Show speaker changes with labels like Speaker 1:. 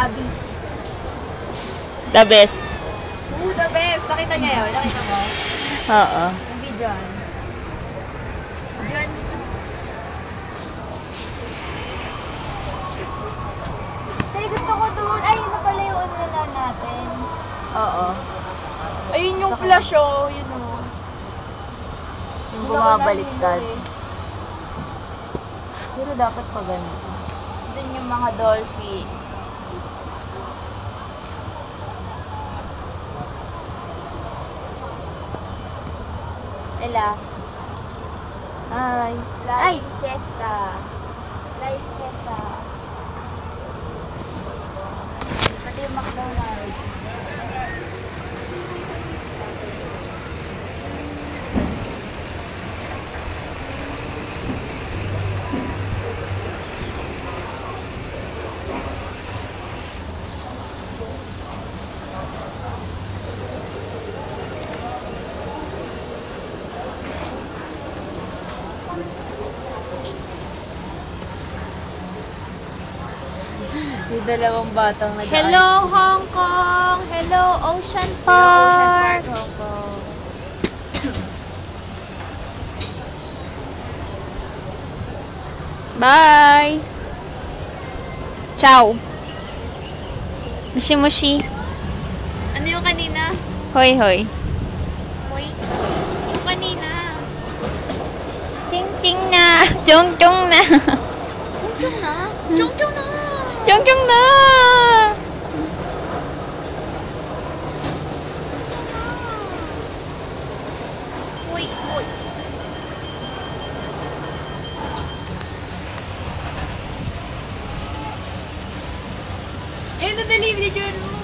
Speaker 1: Abis.
Speaker 2: The best.
Speaker 1: Ooh, the best. Nakita niya yun? Nakita mo?
Speaker 2: Oo.
Speaker 1: Hindi dyan. Dyan. Tay, gusto ko doon. Ay, yun na pala yung ano na natin.
Speaker 2: Oo.
Speaker 1: Ayun yung flash, oh. Yun, oh.
Speaker 2: Yung bumabaliktad. Pero dapat pa ganito.
Speaker 1: Doon yung mga dolphin. Ela.
Speaker 2: Hi.
Speaker 1: Ay! Fiesta. Live Fiesta. Pati yung McDonald's.
Speaker 2: Yung dalawang batang nag-ice.
Speaker 1: Hello, Hong Kong! Hello, Ocean Park! Hong Kong.
Speaker 2: Bye! Ciao! Mushi mushi.
Speaker 1: Ano yung kanina?
Speaker 2: Hoy hoy.
Speaker 1: Hoy. Yung kanina.
Speaker 2: Ching ching na! Chong chong na!
Speaker 1: Chong na? Chong na!
Speaker 2: Chong chong na!
Speaker 1: Hoy, hoy. Ayun na delivery dyan mo.